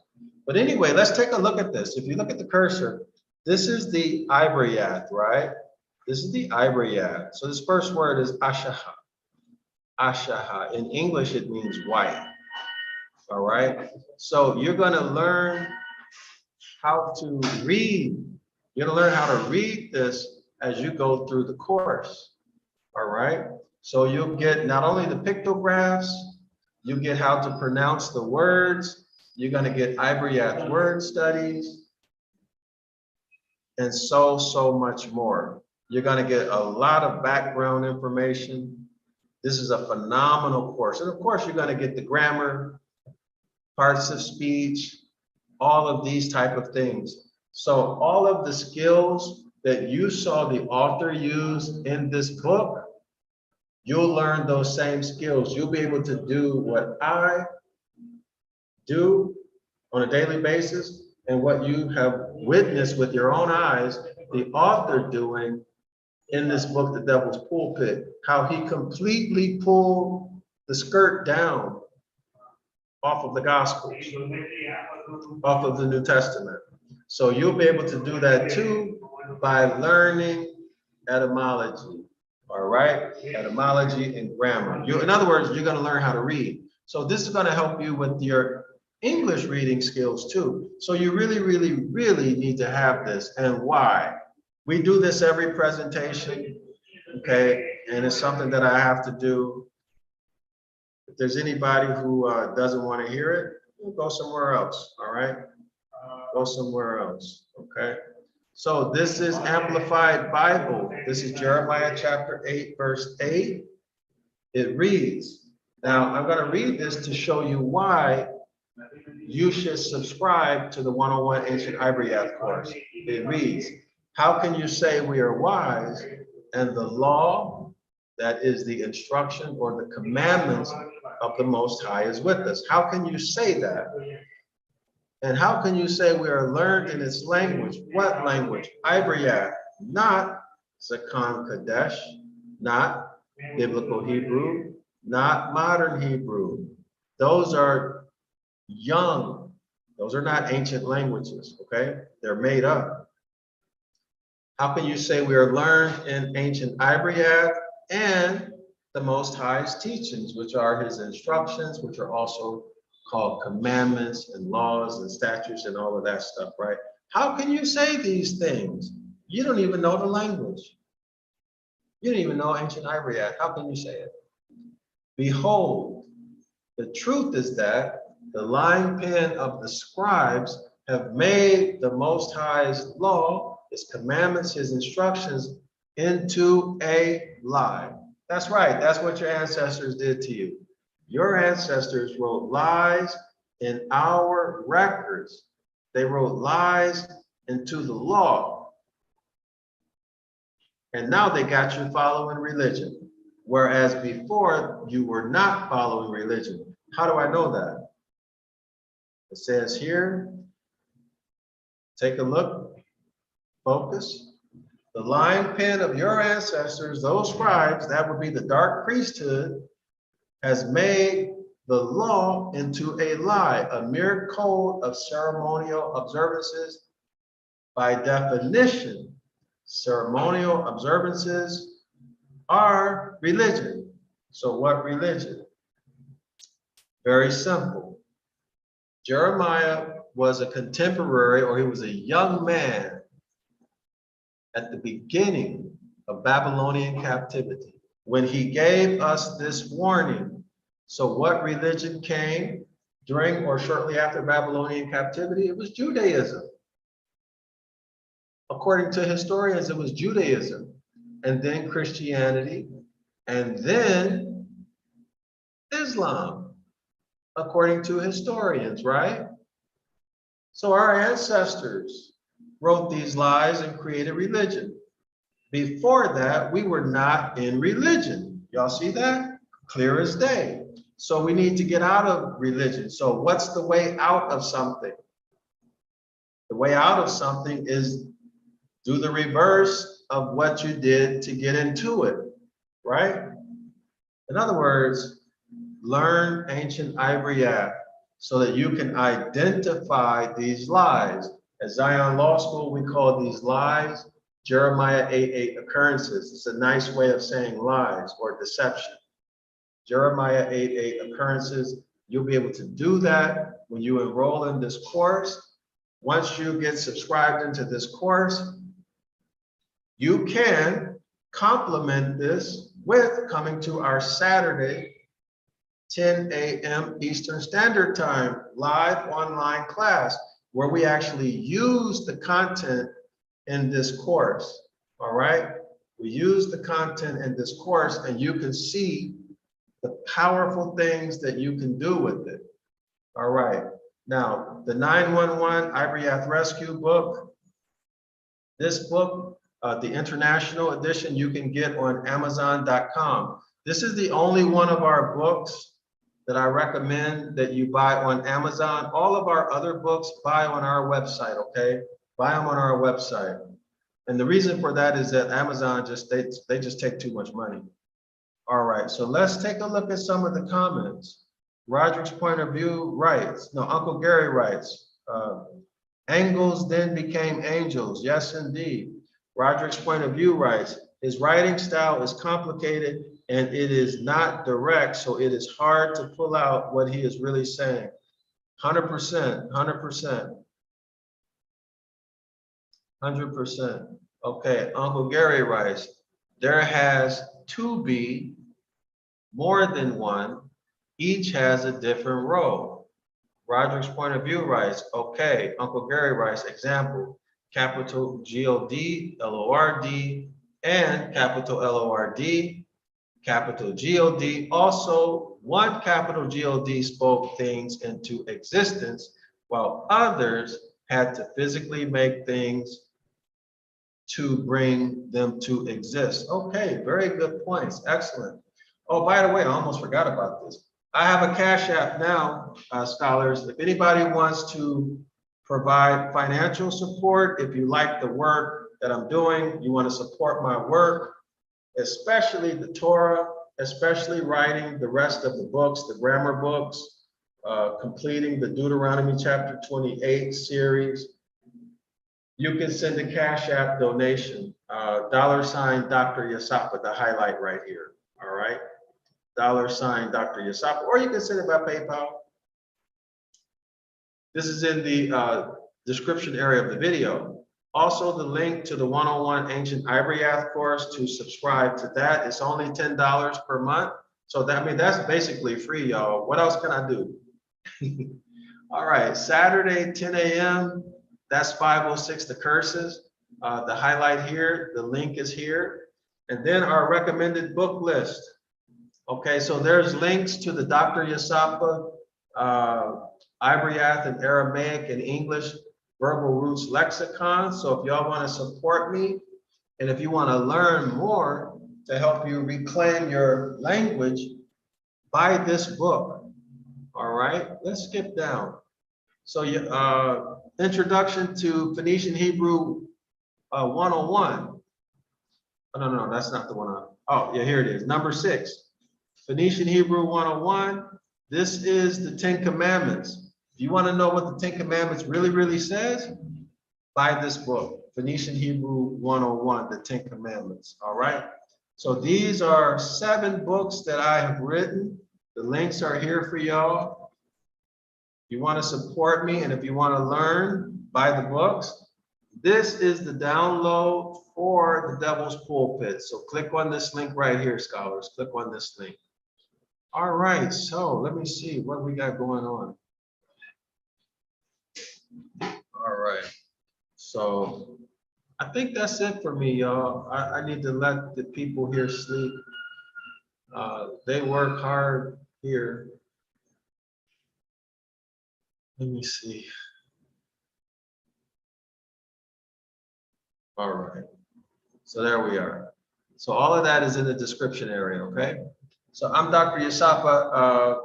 But anyway, let's take a look at this. If you look at the cursor, this is the Ibaryath, right? This is the Ibaryath. So this first word is Ashaha. Ashaha. In English, it means white. All right. So you're going to learn how to read. You're going to learn how to read this as you go through the course. All right. So you'll get not only the pictographs, you get how to pronounce the words. You're going to get Ibaryath word studies and so much more. You're going to get a lot of background information. This is a phenomenal course. And of course, you're going to get the grammar, parts of speech, all of these type of things. So all of the skills that you saw the author use in this book, you'll learn those same skills. You'll be able to do what I do on a daily basis and what you have witnessed with your own eyes, the author doing in this book, The Devil's Pulpit, how he completely pulled the skirt down off of the Gospels, off of the New Testament. So you'll be able to do that too by learning etymology, all right? Etymology and grammar. In other words, you're going to learn how to read. So this is going to help you with your English reading skills too. So you really need to have this. And why? We do this every presentation, okay? And it's something that I have to do. If there's anybody who doesn't want to hear it, we'll go somewhere else, all right? Go somewhere else, okay? So this is Amplified Bible. This is Jeremiah chapter 8, verse 8. It reads, now I'm going to read this to show you why you should subscribe to the 101 Ancient Ibaryath course. It reads, how can you say we are wise and the law, that is the instruction or the commandments of the Most High is with us. How can you say that? And how can you say we are learned in its language? What language? Ibaryath, not Zakon Kadesh, not Biblical Hebrew, not modern Hebrew. Those are young. Those are not ancient languages, okay? They're made up. How can you say we are learned in ancient Ibaryath and the Most High's teachings, which are his instructions, which are also called commandments and laws and statutes and all of that stuff, right? How can you say these things? You don't even know the language. You don't even know ancient Ibaryath. How can you say it? Behold, the truth is that the lying pen of the scribes have made the Most High's law, his commandments, his instructions into a lie. That's right. That's what your ancestors did to you. Your ancestors wrote lies in our records. They wrote lies into the law. And now they got you following religion. Whereas before you were not following religion. How do I know that? It says here, take a look, focus. The lying pen of your ancestors, those scribes, that would be the dark priesthood, has made the law into a lie, a mere code of ceremonial observances. By definition, ceremonial observances are religion. So what religion? Very simple. Jeremiah was a contemporary, or he was a young man at the beginning of Babylonian captivity when he gave us this warning. So what religion came during or shortly after Babylonian captivity? It was Judaism. According to historians, it was Judaism, and then Christianity, and then Islam, according to historians, right? So our ancestors wrote these lies and created religion. Before that, we were not in religion. Y'all see that? Clear as day. So we need to get out of religion. So what's the way out of something? The way out of something is do the reverse of what you did to get into it, right? In other words, learn ancient Ibaryath so that you can identify these lies. At Zion Law School, we call these lies Jeremiah 8:8 occurrences. It's a nice way of saying lies or deception. Jeremiah 8:8 occurrences. You'll be able to do that when you enroll in this course. Once you get subscribed into this course, you can complement this with coming to our Saturday, 10 a.m. Eastern Standard Time, live online class, where we actually use the content in this course, all right? We use the content in this course and you can see the powerful things that you can do with it, all right? Now, the 911 Ibaryath Rescue book, this book, the international edition, you can get on Amazon.com. This is the only one of our books that I recommend that you buy on Amazon. All of our other books, buy on our website, okay? Buy them on our website. And the reason for that is that Amazon they just take too much money. All right, so let's take a look at some of the comments. Roderick's point of view writes, no, Uncle Gary writes, angels then became angels. Yes, indeed. Roderick's point of view writes, his writing style is complicated and it is not direct, so it is hard to pull out what he is really saying. 100%, 100%. 100%. Okay, Uncle Gary writes, there has to be more than one. Each has a different role. Roderick's point of view writes, okay, Uncle Gary writes, example, capital G-O-D, L-O-R-D, and capital L-O-R-D, capital G-O-D. Also, one capital G-O-D spoke things into existence, while others had to physically make things to bring them to exist. Okay, very good points, excellent. Oh, by the way, I almost forgot about this. I have a Cash App now, scholars. If anybody wants to provide financial support, if you like the work that I'm doing, you want to support my work, especially the Torah, especially writing the rest of the books, the grammar books, completing the Deuteronomy chapter 28 series, you can send a Cash App donation, $ Dr. Yasapa, the highlight right here, all right? $ Dr. Yasapa, or you can send it by PayPal. This is in the description area of the video. Also, the link to the 101 Ancient Ibaryath course, to subscribe to that, it's only $10 per month. So that, I mean, that's basically free, y'all. What else can I do? All right, Saturday, 10 a.m., that's 506 the curses. The highlight here, the link is here. And then our recommended book list. Okay, so there's links to the Dr. Yasapa, Ibaryath and Aramaic and English Verbal Roots Lexicon. So if y'all want to support me, and if you want to learn more to help you reclaim your language, buy this book. All right, let's skip down. So introduction to Phoenician Hebrew 101. Oh, no, that's not the one. Oh, yeah, here it is. Number 6, Phoenician Hebrew 101. This is the 10 Commandments. If you want to know what the 10 Commandments really says, buy this book, Phoenician Hebrew 101, the 10 Commandments. All right. So these are 7 books that I have written. The links are here for y'all. If you want to support me and if you want to learn, buy the books. This is the download for the Devil's Pulpit. So click on this link right here, scholars. Click on this link. All right, so let me see what we got going on. All right, so I think that's it for me, y'all. I need to let the people here sleep. They work hard here. Let me see. All right, so there we are. So all of that is in the description area, okay? So I'm Dr. Yasapa.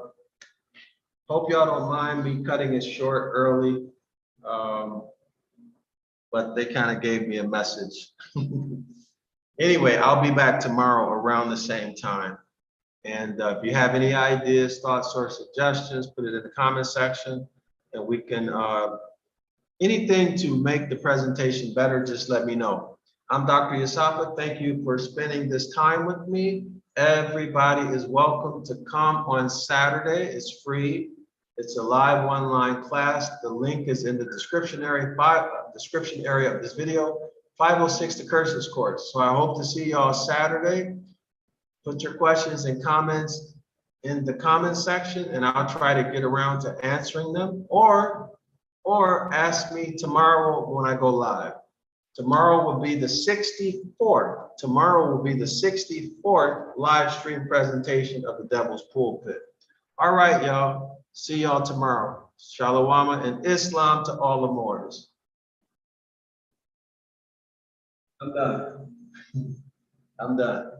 Hope y'all don't mind me cutting it short early, but they kind of gave me a message. Anyway, I'll be back tomorrow around the same time. And if you have any ideas, thoughts, or suggestions, put it in the comment section, and we can, anything to make the presentation better, just let me know. I'm Dr. Yasapa. Thank you for spending this time with me. Everybody is welcome to come on Saturday. It's free. It's a live online class. The link is in the description area of this video. 506 the Curses course. So I hope to see y'all Saturday. Put your questions and comments in the comment section, and I'll try to get around to answering them, or ask me tomorrow when I go live. Tomorrow will be the 64th. Tomorrow will be the 64th live stream presentation of the Devil's Pulpit. All right, y'all. See y'all tomorrow. Shalom and Islam to all the Moors. I'm done. I'm done.